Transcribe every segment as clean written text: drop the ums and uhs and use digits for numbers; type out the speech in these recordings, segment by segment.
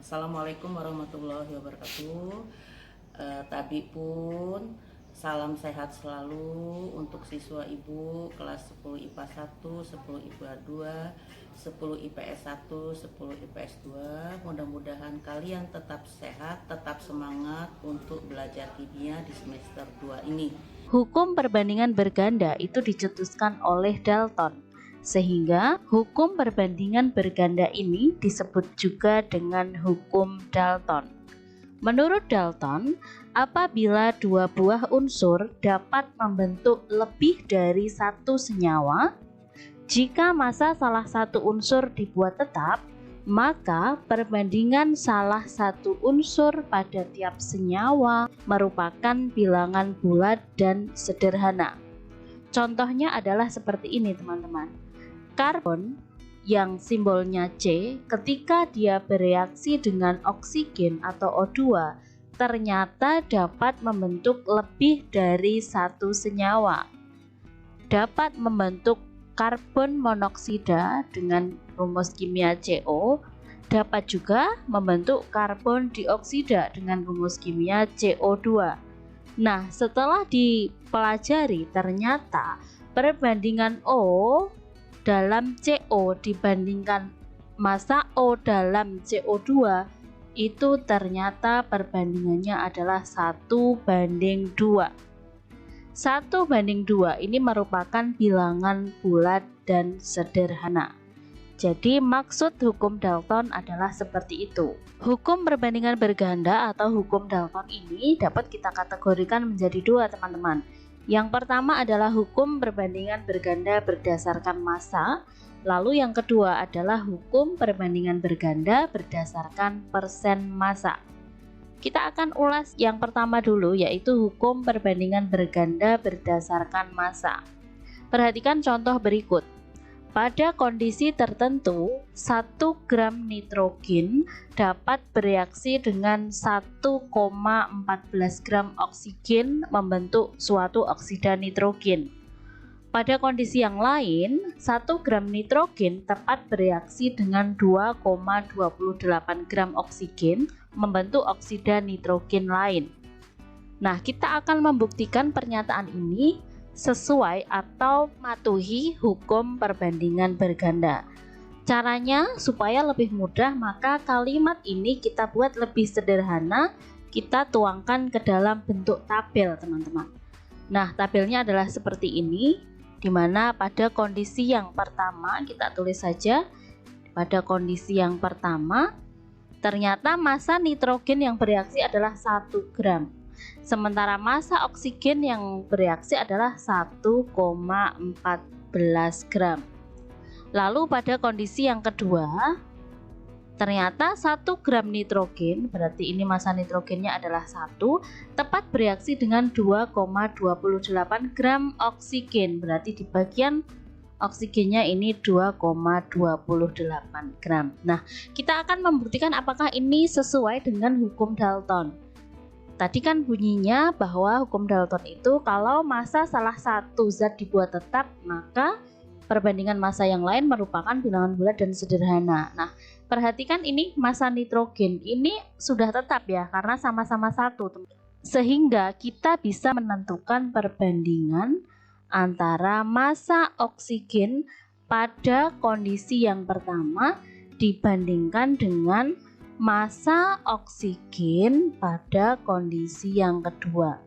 Assalamualaikum warahmatullahi wabarakatuh. Tadi pun salam sehat selalu untuk siswa ibu kelas 10 IPA 1, 10 IPA 2, 10 IPS 1, 10 IPS 2. Mudah-mudahan kalian tetap sehat, tetap semangat untuk belajar kimia di semester 2 ini. Hukum perbandingan berganda itu dicetuskan oleh Dalton, sehingga hukum perbandingan berganda ini disebut juga dengan hukum Dalton. Menurut Dalton, apabila dua buah unsur dapat membentuk lebih dari satu senyawa, jika massa salah satu unsur dibuat tetap, maka perbandingan salah satu unsur pada tiap senyawa merupakan bilangan bulat dan sederhana. Contohnya adalah seperti ini, teman-teman. Karbon yang simbolnya C ketika dia bereaksi dengan oksigen atau O2 ternyata dapat membentuk lebih dari satu senyawa. Dapat membentuk karbon monoksida dengan rumus kimia CO, dapat juga membentuk karbon dioksida dengan rumus kimia CO2. Nah, setelah dipelajari ternyata perbandingan O dalam CO dibandingkan massa O dalam CO2 itu ternyata perbandingannya adalah 1:2. 1:2 ini merupakan bilangan bulat dan sederhana. Jadi maksud hukum Dalton adalah seperti itu. Hukum perbandingan berganda atau hukum Dalton ini dapat kita kategorikan menjadi dua, teman-teman. Yang pertama adalah hukum perbandingan berganda berdasarkan massa, lalu yang kedua adalah hukum perbandingan berganda berdasarkan persen massa. Kita akan ulas yang pertama dulu, yaitu hukum perbandingan berganda berdasarkan massa. Perhatikan contoh berikut. Pada kondisi tertentu, 1 gram nitrogen dapat bereaksi dengan 1,14 gram oksigen membentuk suatu oksida nitrogen. Pada kondisi yang lain, 1 gram nitrogen dapat bereaksi dengan 2,28 gram oksigen membentuk oksida nitrogen lain. Nah, kita akan membuktikan pernyataan ini sesuai atau mematuhi hukum perbandingan berganda. Caranya supaya lebih mudah, maka kalimat ini kita buat lebih sederhana, kita tuangkan ke dalam bentuk tabel, teman-teman. Nah, tabelnya adalah seperti ini, dimana pada kondisi yang pertama kita tulis saja, pada kondisi yang pertama ternyata massa nitrogen yang bereaksi adalah 1 gram. Sementara massa oksigen yang bereaksi adalah 1,14 gram. Lalu pada kondisi yang kedua, ternyata 1 gram nitrogen, berarti ini massa nitrogennya adalah 1, tepat bereaksi dengan 2,28 gram oksigen, berarti di bagian oksigennya ini 2,28 gram. Nah, kita akan membuktikan apakah ini sesuai dengan hukum Dalton. Tadi kan bunyinya bahwa hukum Dalton itu kalau massa salah satu zat dibuat tetap, maka perbandingan massa yang lain merupakan bilangan bulat dan sederhana. Nah, perhatikan ini massa nitrogen ini sudah tetap ya, karena sama-sama 1. Sehingga kita bisa menentukan perbandingan antara massa oksigen pada kondisi yang pertama dibandingkan dengan massa oksigen pada kondisi yang kedua,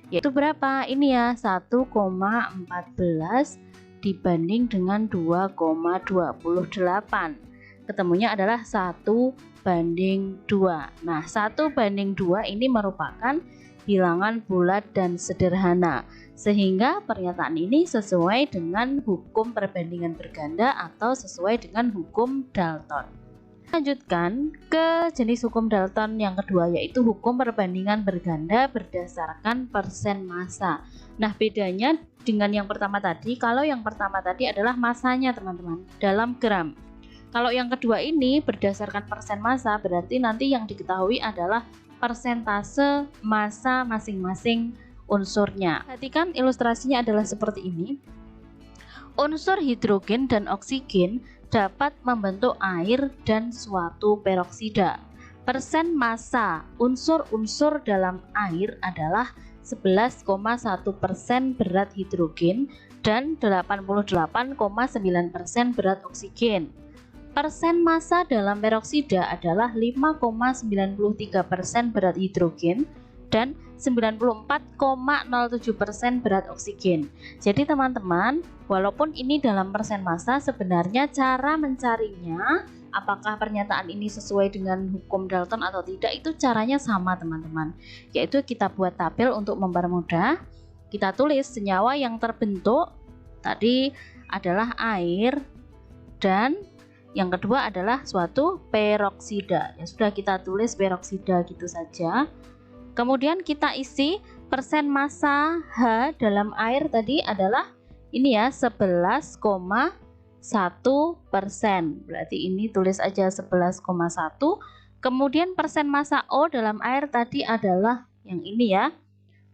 yaitu berapa? Ini ya, 1,14 dibanding dengan 2,28. Ketemunya adalah 1:2. Nah, 1:2 ini merupakan bilangan bulat dan sederhana, sehingga pernyataan ini sesuai dengan hukum perbandingan berganda atau sesuai dengan hukum Dalton. Lanjutkan ke jenis hukum Dalton yang kedua, yaitu hukum perbandingan berganda berdasarkan persen massa. Nah, bedanya dengan yang pertama tadi, kalau yang pertama tadi adalah massanya, teman-teman, dalam gram. Kalau yang kedua ini berdasarkan persen massa, berarti nanti yang diketahui adalah persentase massa masing-masing unsurnya. Perhatikan ilustrasinya adalah seperti ini. Unsur hidrogen dan oksigen dapat membentuk air dan suatu peroksida. persen massa unsur-unsur dalam air adalah 11,1% berat hidrogen dan 88,9% berat oksigen. Persen massa dalam peroksida adalah 5,93% berat hidrogen dan 94,07% berat oksigen. Jadi teman-teman, walaupun ini dalam persen massa, sebenarnya cara mencarinya apakah pernyataan ini sesuai dengan hukum Dalton atau tidak, itu caranya sama teman-teman, yaitu kita buat tabel untuk mempermudah. Kita tulis senyawa yang terbentuk tadi adalah air dan yang kedua adalah suatu peroksida. Ya sudah, kita tulis peroksida gitu saja. Kemudian kita isi persen massa H dalam air tadi adalah ini ya, 11,1%. Berarti ini tulis aja 11,1. Kemudian persen massa O dalam air tadi adalah yang ini ya,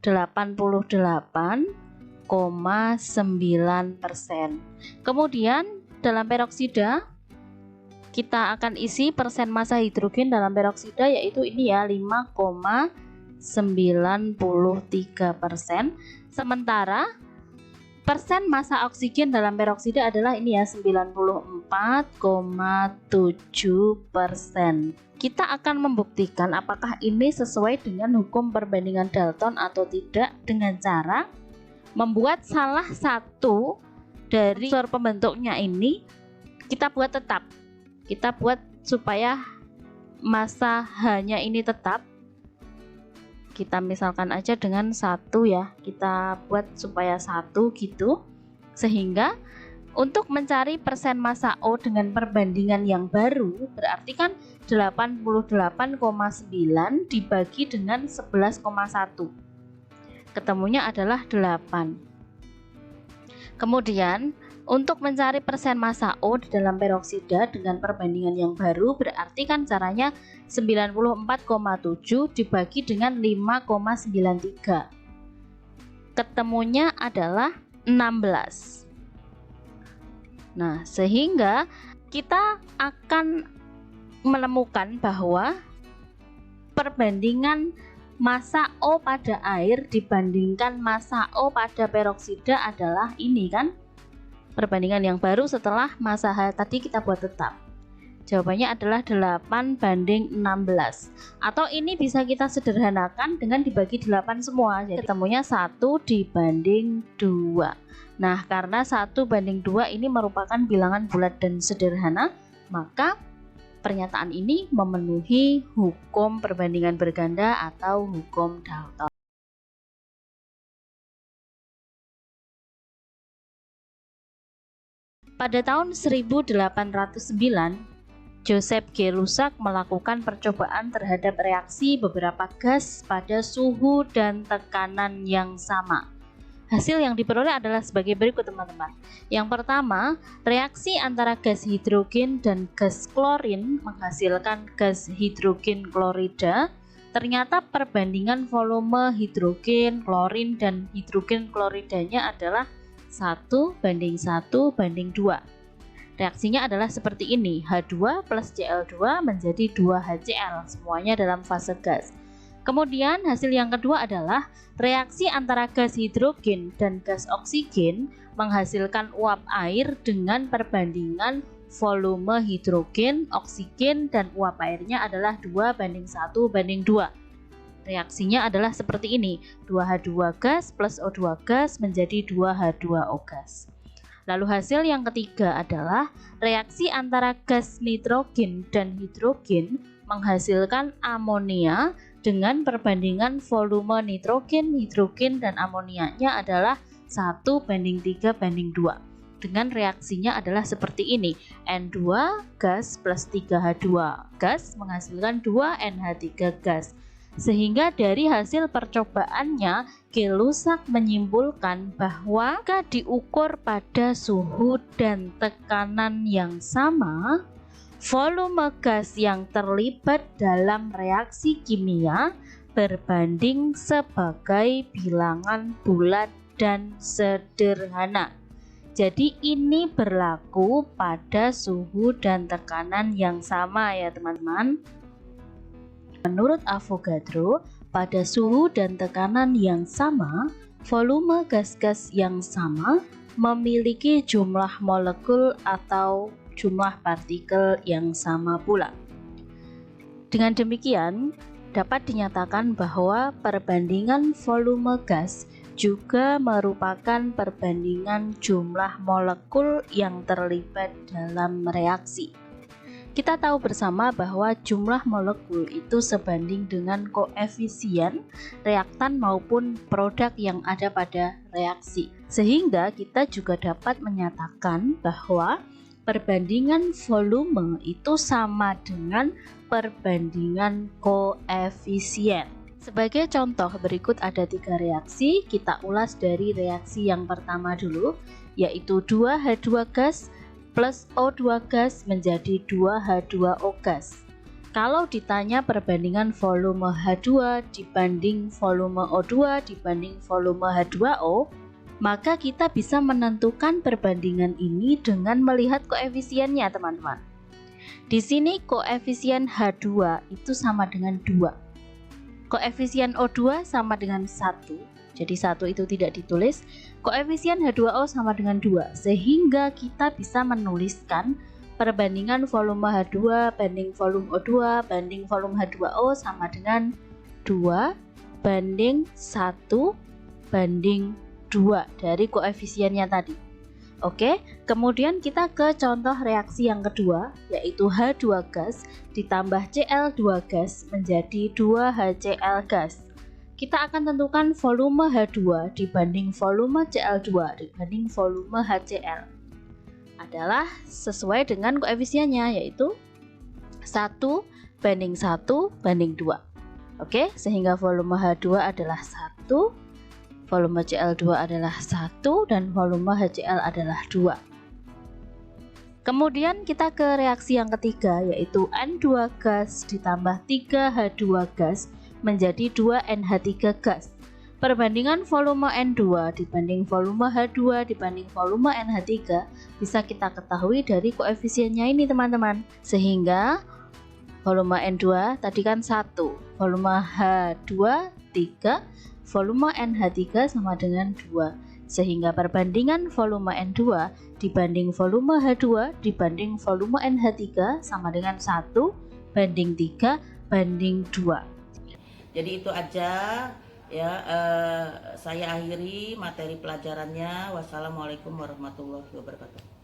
88,9%. Kemudian dalam peroksida kita akan isi persen massa hidrogen dalam peroksida, yaitu ini ya, 5,93%. Sementara persen massa oksigen dalam peroksida adalah ini ya, 94,7%. Kita akan membuktikan apakah ini sesuai dengan hukum perbandingan Dalton atau tidak dengan cara membuat salah satu dari unsur pembentuknya ini kita buat tetap. Kita buat supaya massa H-nya ini tetap. Kita misalkan aja dengan 1 ya, kita buat supaya 1 gitu, sehingga untuk mencari persen massa O dengan perbandingan yang baru, berarti kan 88,9 dibagi dengan 11,1, ketemunya adalah 8. Kemudian untuk mencari persen massa O di dalam peroksida dengan perbandingan yang baru, berarti kan caranya 94,7 dibagi dengan 5,93, ketemunya adalah 16. Nah, sehingga kita akan menemukan bahwa perbandingan massa O pada air dibandingkan massa O pada peroksida adalah ini kan, perbandingan yang baru setelah massa H tadi kita buat tetap. Jawabannya adalah 8:16. Atau ini bisa kita sederhanakan dengan dibagi 8 semua. Jadi ketemunya 1/2. Nah, karena 1/2 ini merupakan bilangan bulat dan sederhana, maka pernyataan ini memenuhi hukum perbandingan berganda atau hukum Dalton. Pada tahun 1809, Joseph G. Lussac melakukan percobaan terhadap reaksi beberapa gas pada suhu dan tekanan yang sama. Hasil yang diperoleh adalah sebagai berikut teman-teman. Yang pertama, reaksi antara gas hidrogen dan gas klorin menghasilkan gas hidrogen klorida. Ternyata perbandingan volume hidrogen, klorin, dan hidrogen kloridanya adalah 1:1:2. Reaksinya adalah seperti ini, H2 plus Cl2 menjadi 2HCl, semuanya dalam fase gas. Kemudian hasil yang kedua adalah reaksi antara gas hidrogen dan gas oksigen menghasilkan uap air dengan perbandingan volume hidrogen, oksigen, dan uap airnya adalah 2:1:2. Reaksinya adalah seperti ini, 2H2 gas plus O2 gas menjadi 2H2O gas. Lalu hasil yang ketiga adalah reaksi antara gas nitrogen dan hidrogen menghasilkan amonia dengan perbandingan volume nitrogen, hidrogen, dan amonianya adalah 1:3:2. Dengan reaksinya adalah seperti ini, N2 gas plus 3H2 gas menghasilkan 2NH3 gas. Sehingga dari hasil percobaannya, Lussac menyimpulkan bahwa jika diukur pada suhu dan tekanan yang sama, volume gas yang terlibat dalam reaksi kimia berbanding sebagai bilangan bulat dan sederhana. Jadi ini berlaku pada suhu dan tekanan yang sama ya teman-teman. Menurut Avogadro, pada suhu dan tekanan yang sama, volume gas-gas yang sama memiliki jumlah molekul atau jumlah partikel yang sama pula. Dengan demikian, dapat dinyatakan bahwa perbandingan volume gas juga merupakan perbandingan jumlah molekul yang terlibat dalam reaksi. Kita tahu bersama bahwa jumlah molekul itu sebanding dengan koefisien reaktan maupun produk yang ada pada reaksi. Sehingga kita juga dapat menyatakan bahwa perbandingan volume itu sama dengan perbandingan koefisien. Sebagai contoh berikut ada 3 reaksi, kita ulas dari reaksi yang pertama dulu, yaitu 2H2 gas plus O2 gas menjadi 2H2O gas. Kalau ditanya perbandingan volume H2 dibanding volume O2 dibanding volume H2O, maka kita bisa menentukan perbandingan ini dengan melihat koefisiennya, teman-teman. Di sini koefisien H2 itu sama dengan 2. Koefisien O2 sama dengan 1. Jadi 1 itu tidak ditulis. Koefisien H2O sama dengan 2. Sehingga kita bisa menuliskan perbandingan volume H2 banding volume O2 banding volume H2O sama dengan 2 banding 1 banding 2 dari koefisiennya tadi. Oke, kemudian kita ke contoh reaksi yang kedua, yaitu H2 gas ditambah Cl2 gas menjadi 2HCl gas. Kita akan tentukan volume H2 dibanding volume Cl2 dibanding volume HCl adalah sesuai dengan koefisiennya, yaitu 1 banding 1 banding 2. Oke, sehingga volume H2 adalah 1, volume Cl2 adalah 1, dan volume HCl adalah 2. Kemudian kita ke reaksi yang ketiga, yaitu N2 gas ditambah 3H2 gas menjadi 2NH3 gas. Perbandingan volume N2 dibanding volume H2 dibanding volume NH3 bisa kita ketahui dari koefisiennya ini, teman-teman. Sehingga volume N2 tadi kan 1, volume H2 3, volume NH3 sama dengan 2. Sehingga perbandingan volume N2 dibanding volume H2 dibanding volume NH3 sama dengan 1 banding 3 banding 2. Jadi itu aja ya, saya akhiri materi pelajarannya. Wassalamualaikum warahmatullahi wabarakatuh.